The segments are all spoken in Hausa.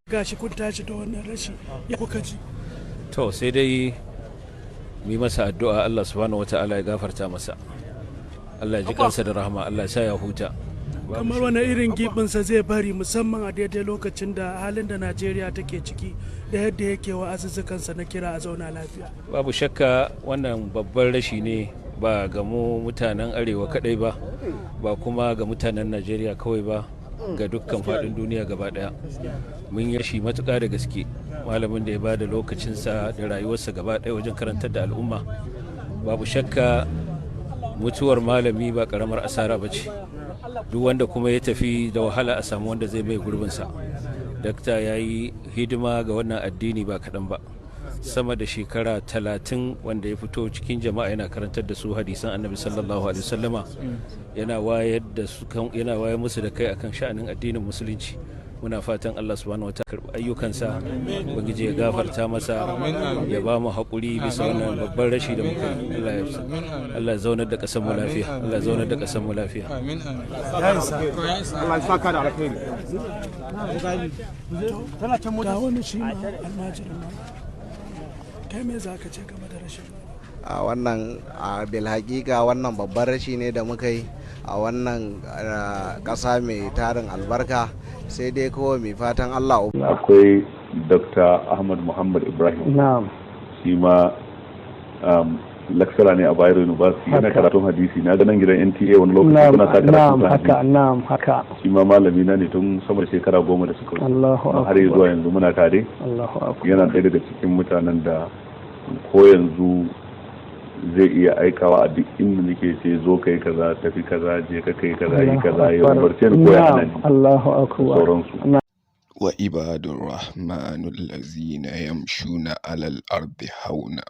gashi kun tashi da wannan rashi ya kuka ji. To sai dai mu yi masa addu'a Allah subhanahu wata'ala ya gafarta masa, Allah ya ji kansa da rahama, Allah ya sa ya huta. Kamar wani irin gibinsa zai bari musamman a daidai lokacin da halin da Najeriya take ciki da yadda yake wa azuzzukansa na kira a zauna lafiya. Babu shakka wannan babban rashi ne, ba ga mu mutanen arewa kadai ba, ba kuma ga mutanen Najeriya kawai ba, ga dukkan faɗin duniya gaba ɗaya. Mun yi shi matuƙa da gaske, malamin da ya ba da lokacinsa da rayuwarsa gaba ɗaya wajen karantar da al'umma. Babu shakka mutuwar malami ba ƙaramar asara ba ce, duk wanda kuma ya tafi da wahala a samu wanda zai mai gurbinsa. Dakta ya yi hidima ga wannan addini ba kaɗan ba, sama da shekara 30 wanda ya fito cikin jama'a yana karantar da su hadisan annabi sallallahu alaihi wasallama, yana wayar musu da kai akan sha'anin addinin musulunci. Muna fatan Allah subhanahu wataala karɓi ayyukansa, ubangiji ya gafarta masa, ya ba mu haƙuri bisa wannan babban rashi da muka yi. Allah ya zaunar da ƙasar mu lafiya, Allah ya zaunar da ƙasar mu lafiya. Allah ya saka da alkhairi. Ga wani shi ma almajirin nan, kai me za ka ce game da rashin? A wannan bil haƙiƙa wannan babban rashi ne da muka yi a wannan ƙasa mai tarin albarka, sai dai kawai mai fatan Allah. Akwai Dr. Ahmad Muhammad Ibrahim, shi ma lecturer ne a Bayero University, yana karatun hadisi. Na ganin gidan NTA wani lokaci suna sa karatun hadisi. Shi ma malami na ne tun sama da shekara 10 da suka wuce, har zuwa yanzu muna tare. Yana ɗaya daga cikin mutanen da ko yanzu zai iya aikawa a duk inda nake ce zo kai kaza, tafi kaza, je ka kai kaza, yi kaza, ya umarce ni ko ya hana ni. Sauransu. Wa ibadur rahmanul lazina yamshuna alal ardi hauna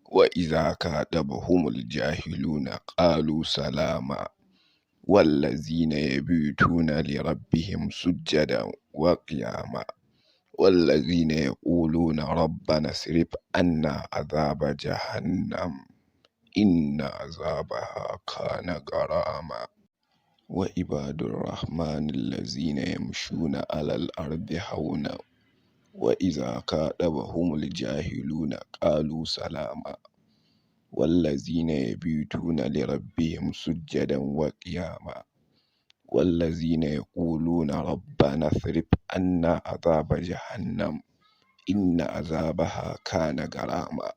wa idza kadabahumul jahiluna qalu salama wallazina yabituna li rabbihim sujjadan wa qiyama wallazina yaquluna rabbana sirif anna azaba jahannam inna azabaha kana garama. Wa ibadur rahmanil lazina yamshuna alal ardi hauna wa idza kadabahumul jahiluna qalu salama wallazina yabituna li rabbihim sujjadan wa qiyama wallazina yaquluna rabbana sirif anna azaba jahannam inna azabaha kana garama.